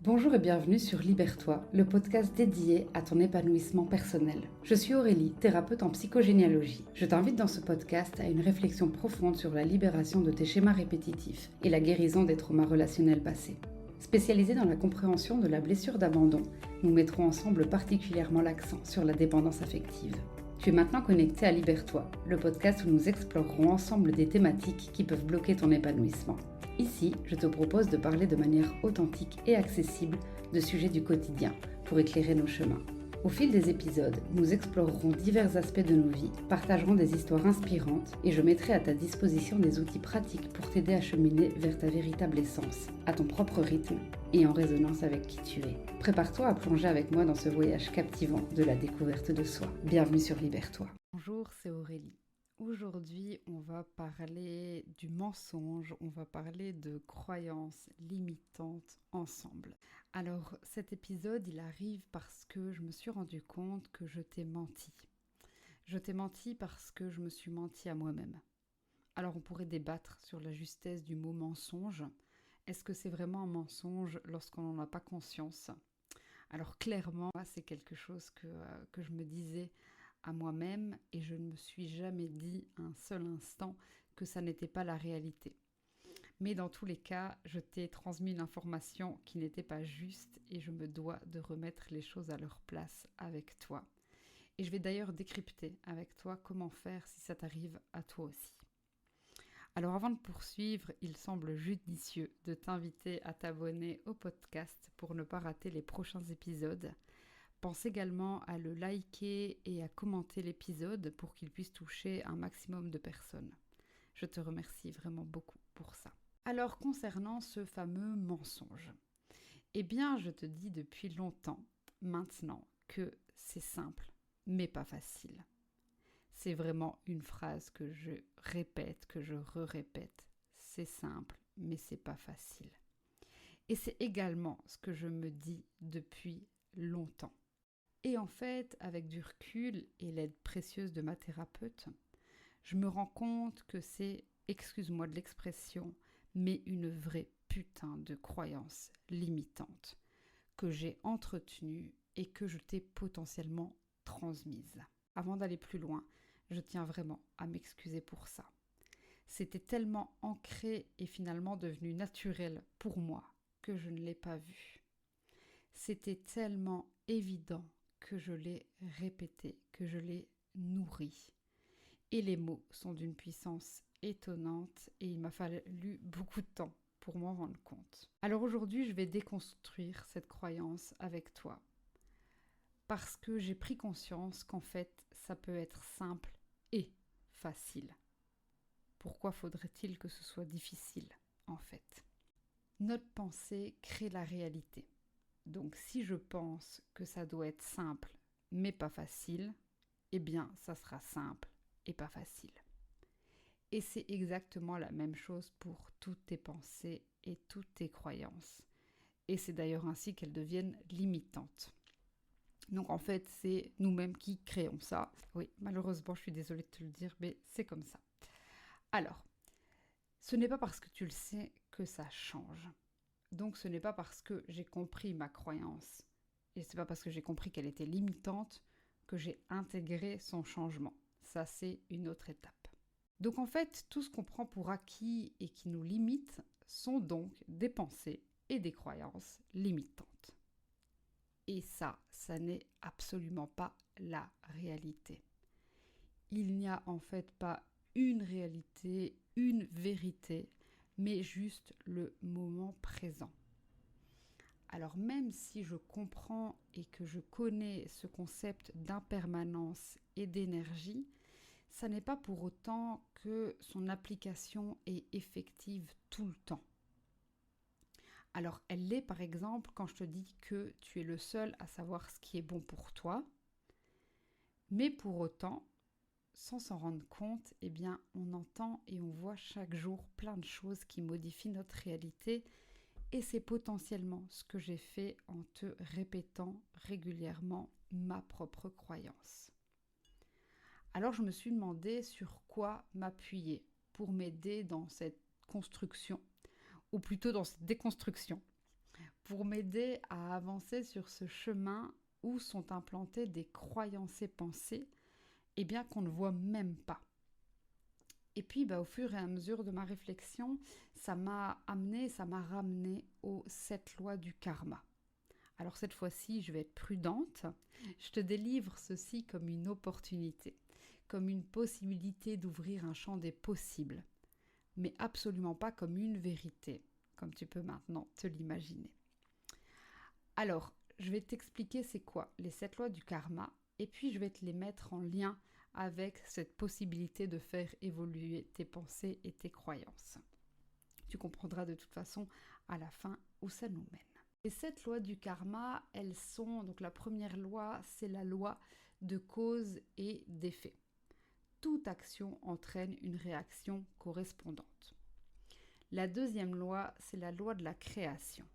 Bonjour et bienvenue sur Libère-toi, le podcast dédié à ton épanouissement personnel. Je suis Aurélie, thérapeute en psychogénéalogie. Je t'invite dans ce podcast à une réflexion profonde sur la libération de tes schémas répétitifs et la guérison des traumas relationnels passés. Spécialisée dans la compréhension de la blessure d'abandon, nous mettrons ensemble particulièrement l'accent sur la dépendance affective. Tu es maintenant connecté à Libère-toi, le podcast où nous explorerons ensemble des thématiques qui peuvent bloquer ton épanouissement. Ici, je te propose de parler de manière authentique et accessible de sujets du quotidien pour éclairer nos chemins. Au fil des épisodes, nous explorerons divers aspects de nos vies, partagerons des histoires inspirantes et je mettrai à ta disposition des outils pratiques pour t'aider à cheminer vers ta véritable essence, à ton propre rythme et en résonance avec qui tu es. Prépare-toi à plonger avec moi dans ce voyage captivant de la découverte de soi. Bienvenue sur Libère-toi. Bonjour, c'est Aurélie. Aujourd'hui, on va parler du mensonge, on va parler de croyances limitantes ensemble. Alors, cet épisode, il arrive parce que je me suis rendu compte que je t'ai menti. Je t'ai menti parce que je me suis menti à moi-même. Alors, on pourrait débattre sur la justesse du mot mensonge. Est-ce que c'est vraiment un mensonge lorsqu'on n'en a pas conscience ? Alors, clairement, c'est quelque chose que je me disais à moi-même et je ne me suis jamais dit un seul instant que ça n'était pas la réalité. Mais dans tous les cas, je t'ai transmis une information qui n'était pas juste et je me dois de remettre les choses à leur place avec toi. Et je vais d'ailleurs décrypter avec toi comment faire si ça t'arrive à toi aussi. Alors avant de poursuivre, il semble judicieux de t'inviter à t'abonner au podcast pour ne pas rater les prochains épisodes. Pense également à le liker et à commenter l'épisode pour qu'il puisse toucher un maximum de personnes. Je te remercie vraiment beaucoup pour ça. Alors concernant ce fameux mensonge, eh bien je te dis depuis longtemps maintenant que c'est simple mais pas facile. C'est vraiment une phrase que je répète, que je répète. C'est simple mais c'est pas facile. Et c'est également ce que je me dis depuis longtemps. Et en fait, avec du recul et l'aide précieuse de ma thérapeute, je me rends compte que c'est, excuse-moi de l'expression, mais une vraie putain de croyance limitante que j'ai entretenue et que je t'ai potentiellement transmise. Avant d'aller plus loin, je tiens vraiment à m'excuser pour ça. C'était tellement ancré et finalement devenu naturel pour moi que je ne l'ai pas vu. C'était tellement évident que je l'ai répété, que je l'ai nourri. Et les mots sont d'une puissance étonnante et il m'a fallu beaucoup de temps pour m'en rendre compte. Alors aujourd'hui, je vais déconstruire cette croyance avec toi. Parce que j'ai pris conscience qu'en fait, ça peut être simple et facile. Pourquoi faudrait-il que ce soit difficile, en fait ? Notre pensée crée la réalité. Donc si je pense que ça doit être simple mais pas facile, eh bien ça sera simple et pas facile. Et c'est exactement la même chose pour toutes tes pensées et toutes tes croyances. Et c'est d'ailleurs ainsi qu'elles deviennent limitantes. Donc en fait, c'est nous-mêmes qui créons ça. Oui, malheureusement, je suis désolée de te le dire, mais c'est comme ça. Alors, ce n'est pas parce que tu le sais que ça change. Donc ce n'est pas parce que j'ai compris ma croyance et c'est pas parce que j'ai compris qu'elle était limitante que j'ai intégré son changement. Ça, c'est une autre étape. Donc en fait, tout ce qu'on prend pour acquis et qui nous limite sont donc des pensées et des croyances limitantes. Et ça n'est absolument pas la réalité. Il n'y a en fait pas une réalité, une vérité, mais juste le moment présent. Alors même si je comprends et que je connais ce concept d'impermanence et d'énergie, ça n'est pas pour autant que son application est effective tout le temps. Alors elle l'est par exemple quand je te dis que tu es le seul à savoir ce qui est bon pour toi, mais pour autant, sans s'en rendre compte, eh bien on entend et on voit chaque jour plein de choses qui modifient notre réalité. Et c'est potentiellement ce que j'ai fait en te répétant régulièrement ma propre croyance. Alors je me suis demandé sur quoi m'appuyer pour m'aider dans cette construction, ou plutôt dans cette déconstruction, pour m'aider à avancer sur ce chemin où sont implantées des croyances et pensées, qu'on ne voit même pas. Et puis, au fur et à mesure de ma réflexion, ça m'a ramené aux 7 lois du karma. Alors cette fois-ci, je vais être prudente. Je te délivre ceci comme une opportunité, comme une possibilité d'ouvrir un champ des possibles, mais absolument pas comme une vérité, comme tu peux maintenant te l'imaginer. Alors, je vais t'expliquer c'est quoi les 7 lois du karma, et puis je vais te les mettre en lien avec cette possibilité de faire évoluer tes pensées et tes croyances. Tu comprendras de toute façon à la fin où ça nous mène. Les 7 lois du karma, elles sont, donc la première loi, c'est la loi de cause et d'effet. Toute action entraîne une réaction correspondante. La deuxième loi, c'est la loi de la création.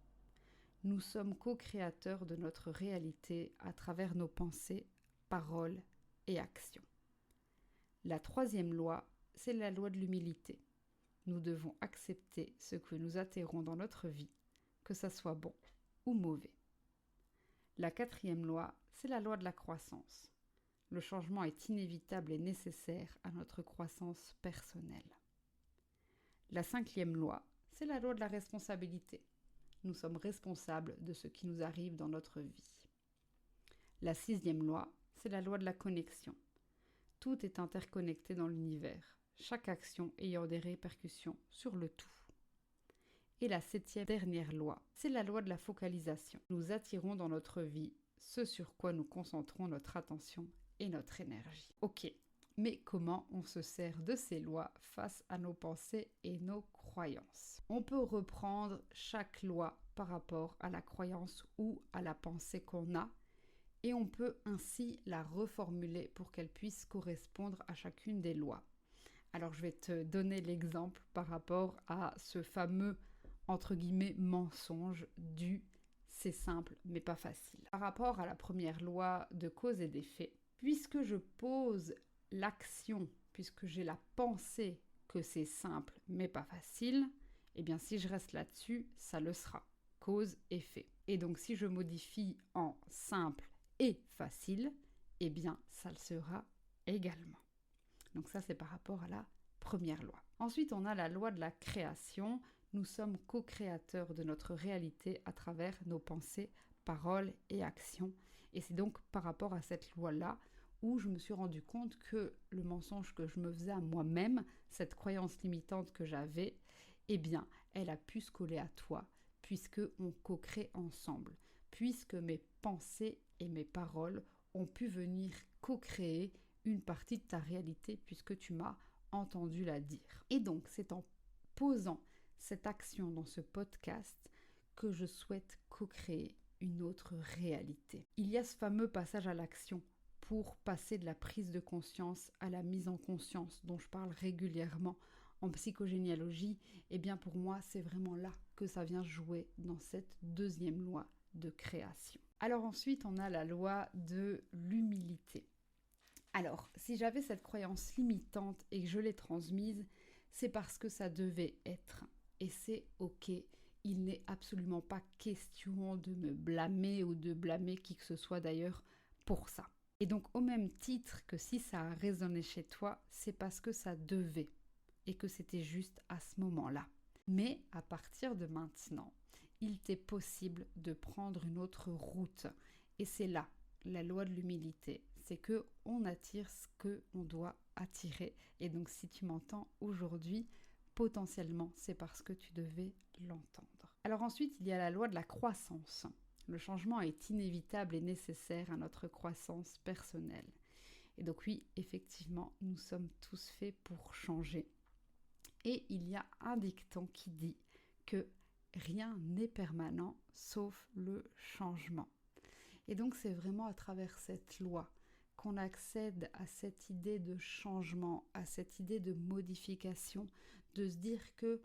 Nous sommes co-créateurs de notre réalité à travers nos pensées, paroles et actions. La troisième loi, c'est la loi de l'humilité. Nous devons accepter ce que nous atterrons dans notre vie, que ça soit bon ou mauvais. La quatrième loi, c'est la loi de la croissance. Le changement est inévitable et nécessaire à notre croissance personnelle. La cinquième loi, c'est la loi de la responsabilité. Nous sommes responsables de ce qui nous arrive dans notre vie. La sixième loi, c'est la loi de la connexion. Tout est interconnecté dans l'univers, chaque action ayant des répercussions sur le tout. Et la septième dernière loi, c'est la loi de la focalisation. Nous attirons dans notre vie ce sur quoi nous concentrons notre attention et notre énergie. Ok, mais comment on se sert de ces lois face à nos pensées et nos croyances? On peut reprendre chaque loi par rapport à la croyance ou à la pensée qu'on a, et on peut ainsi la reformuler pour qu'elle puisse correspondre à chacune des lois. Alors je vais te donner l'exemple par rapport à ce fameux entre guillemets mensonge du c'est simple mais pas facile. Par rapport à la première loi de cause et d'effet, puisque je pose l'action, puisque j'ai la pensée que c'est simple mais pas facile, si je reste là-dessus, ça le sera. Cause-effet. Et donc si je modifie en simple et facile, ça le sera également. Donc ça, c'est par rapport à la première loi. Ensuite, on a la loi de la création. Nous sommes co-créateurs de notre réalité à travers nos pensées, paroles et actions. Et c'est donc par rapport à cette loi-là où je me suis rendu compte que le mensonge que je me faisais à moi-même, cette croyance limitante que j'avais, elle a pu se coller à toi, puisque on co-crée ensemble, puisque mes pensées et mes paroles ont pu venir co-créer une partie de ta réalité puisque tu m'as entendu la dire. Et donc, c'est en posant cette action dans ce podcast que je souhaite co-créer une autre réalité. Il y a ce fameux passage à l'action pour passer de la prise de conscience à la mise en conscience dont je parle régulièrement en psychogénéalogie. Pour moi, c'est vraiment là que ça vient jouer dans cette deuxième loi de création. Alors ensuite, on a la loi de l'humilité. Alors, si j'avais cette croyance limitante et que je l'ai transmise, c'est parce que ça devait être. Et c'est ok. Il n'est absolument pas question de me blâmer ou de blâmer qui que ce soit d'ailleurs pour ça. Et donc, au même titre que si ça a résonné chez toi, c'est parce que ça devait et que c'était juste à ce moment-là. Mais à partir de maintenant, il t'est possible de prendre une autre route. Et c'est là la loi de l'humilité, c'est que on attire ce que on doit attirer. Et donc si tu m'entends aujourd'hui, potentiellement c'est parce que tu devais l'entendre. Alors ensuite, il y a la loi de la croissance. Le changement est inévitable et nécessaire à notre croissance personnelle. Et donc oui, effectivement, nous sommes tous faits pour changer. Et il y a un dicton qui dit que rien n'est permanent sauf le changement. Et donc c'est vraiment à travers cette loi qu'on accède à cette idée de changement, à cette idée de modification, de se dire que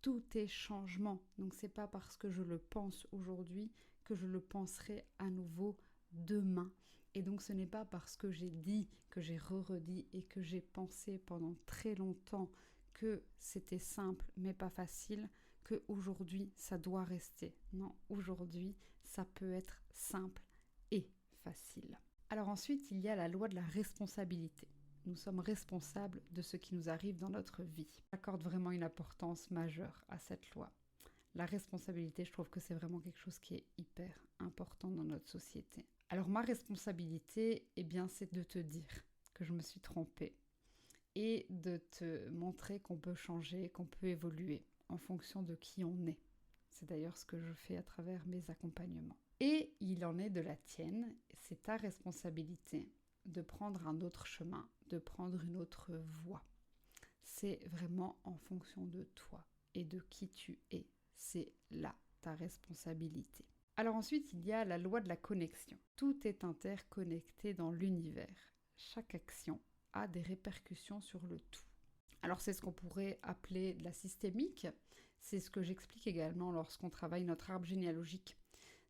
tout est changement. Donc c'est pas parce que je le pense aujourd'hui que je le penserai à nouveau demain. Et donc ce n'est pas parce que j'ai dit, que j'ai redit et que j'ai pensé pendant très longtemps que c'était simple mais pas facile, qu'aujourd'hui, ça doit rester. Non, aujourd'hui, ça peut être simple et facile. Alors ensuite, il y a la loi de la responsabilité. Nous sommes responsables de ce qui nous arrive dans notre vie. J'accorde vraiment une importance majeure à cette loi. La responsabilité, je trouve que c'est vraiment quelque chose qui est hyper important dans notre société. Alors ma responsabilité, c'est de te dire que je me suis trompée et de te montrer qu'on peut changer, qu'on peut évoluer en fonction de qui on est. C'est d'ailleurs ce que je fais à travers mes accompagnements. Et il en est de la tienne, c'est ta responsabilité de prendre un autre chemin, de prendre une autre voie. C'est vraiment en fonction de toi et de qui tu es. C'est là ta responsabilité. Alors ensuite, il y a la loi de la connexion. Tout est interconnecté dans l'univers. Chaque action a des répercussions sur le tout. Alors c'est ce qu'on pourrait appeler de la systémique. C'est ce que j'explique également lorsqu'on travaille notre arbre généalogique.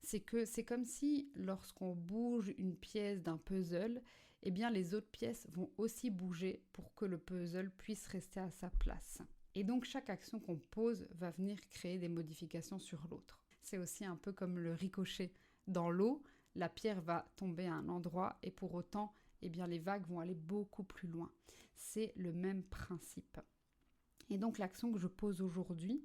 C'est que c'est comme si lorsqu'on bouge une pièce d'un puzzle, les autres pièces vont aussi bouger pour que le puzzle puisse rester à sa place. Et donc chaque action qu'on pose va venir créer des modifications sur l'autre. C'est aussi un peu comme le ricochet. Dans l'eau, la pierre va tomber à un endroit et pour autant, les vagues vont aller beaucoup plus loin. C'est le même principe. Et donc l'action que je pose aujourd'hui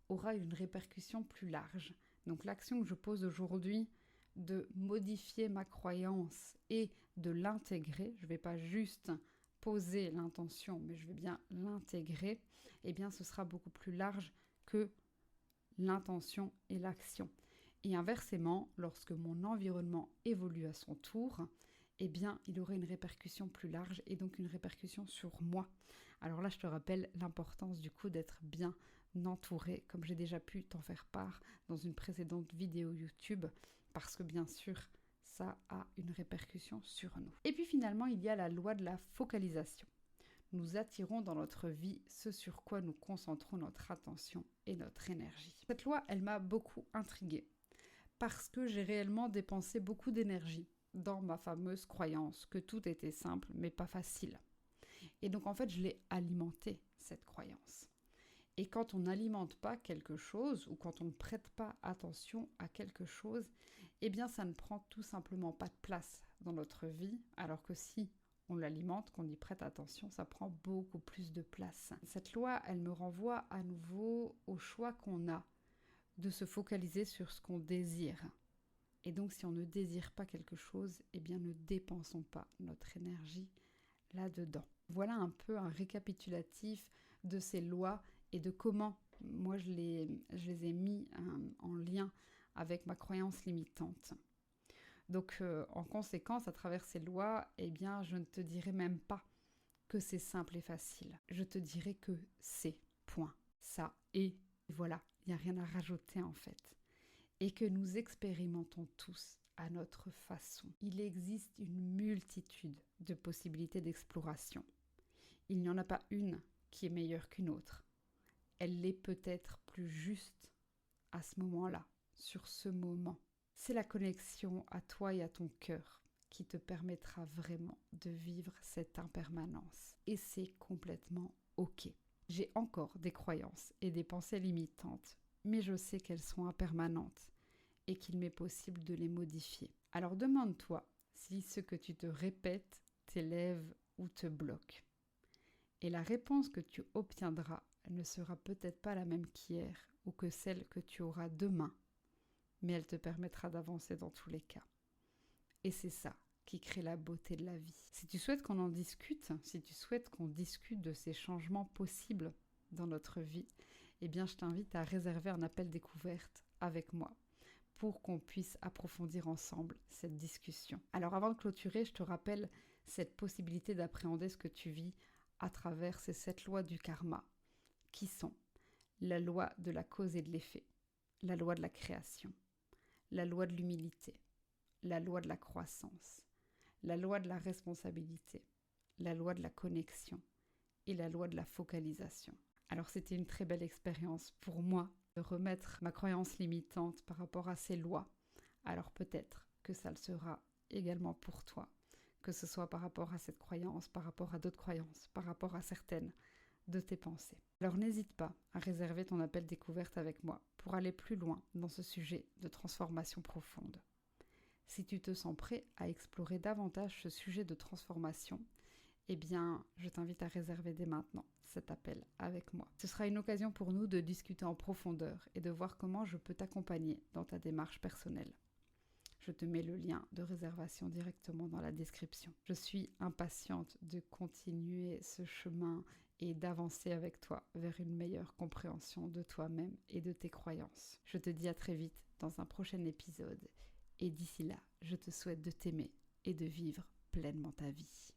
aura une répercussion plus large. Donc l'action que je pose aujourd'hui de modifier ma croyance et de l'intégrer, je ne vais pas juste poser l'intention, mais je vais bien l'intégrer, ce sera beaucoup plus large que l'intention et l'action. Et inversement, lorsque mon environnement évolue à son tour, il aurait une répercussion plus large et donc une répercussion sur moi. Alors là, je te rappelle l'importance du coup d'être bien entouré, comme j'ai déjà pu t'en faire part dans une précédente vidéo YouTube, parce que bien sûr, ça a une répercussion sur nous. Et puis finalement, il y a la loi de la focalisation. Nous attirons dans notre vie ce sur quoi nous concentrons notre attention et notre énergie. Cette loi, elle m'a beaucoup intriguée, parce que j'ai réellement dépensé beaucoup d'énergie dans ma fameuse croyance que tout était simple mais pas facile. Et donc en fait, je l'ai alimentée, cette croyance. Et quand on n'alimente pas quelque chose ou quand on ne prête pas attention à quelque chose, ça ne prend tout simplement pas de place dans notre vie, alors que si on l'alimente, qu'on y prête attention, ça prend beaucoup plus de place. Cette loi, elle me renvoie à nouveau au choix qu'on a de se focaliser sur ce qu'on désire. Et donc, si on ne désire pas quelque chose, ne dépensons pas notre énergie là-dedans. Voilà un peu un récapitulatif de ces lois et de comment moi je les ai mis en lien avec ma croyance limitante. Donc, en conséquence, à travers ces lois, je ne te dirai même pas que c'est simple et facile. Je te dirai que c'est, point. Ça est, voilà, il n'y a rien à rajouter en fait. Et que nous expérimentons tous à notre façon. Il existe une multitude de possibilités d'exploration. Il n'y en a pas une qui est meilleure qu'une autre. Elle l'est peut-être plus juste à ce moment-là, sur ce moment. C'est la connexion à toi et à ton cœur qui te permettra vraiment de vivre cette impermanence. Et c'est complètement OK. J'ai encore des croyances et des pensées limitantes, mais je sais qu'elles sont impermanentes et qu'il m'est possible de les modifier. Alors demande-toi si ce que tu te répètes t'élève ou te bloque. Et la réponse que tu obtiendras ne sera peut-être pas la même qu'hier ou que celle que tu auras demain, mais elle te permettra d'avancer dans tous les cas. Et c'est ça qui crée la beauté de la vie. Si tu souhaites qu'on en discute, si tu souhaites qu'on discute de ces changements possibles dans notre vie, je t'invite à réserver un appel découverte avec moi pour qu'on puisse approfondir ensemble cette discussion. Alors avant de clôturer, je te rappelle cette possibilité d'appréhender ce que tu vis à travers ces 7 lois du karma, qui sont la loi de la cause et de l'effet, la loi de la création, la loi de l'humilité, la loi de la croissance, la loi de la responsabilité, la loi de la connexion et la loi de la focalisation. Alors c'était une très belle expérience pour moi de remettre ma croyance limitante par rapport à ces lois. Alors peut-être que ça le sera également pour toi, que ce soit par rapport à cette croyance, par rapport à d'autres croyances, par rapport à certaines de tes pensées. Alors n'hésite pas à réserver ton appel découverte avec moi pour aller plus loin dans ce sujet de transformation profonde. Si tu te sens prêt à explorer davantage ce sujet de transformation, eh bien, je t'invite à réserver dès maintenant cet appel avec moi. Ce sera une occasion pour nous de discuter en profondeur et de voir comment je peux t'accompagner dans ta démarche personnelle. Je te mets le lien de réservation directement dans la description. Je suis impatiente de continuer ce chemin et d'avancer avec toi vers une meilleure compréhension de toi-même et de tes croyances. Je te dis à très vite dans un prochain épisode et d'ici là, je te souhaite de t'aimer et de vivre pleinement ta vie.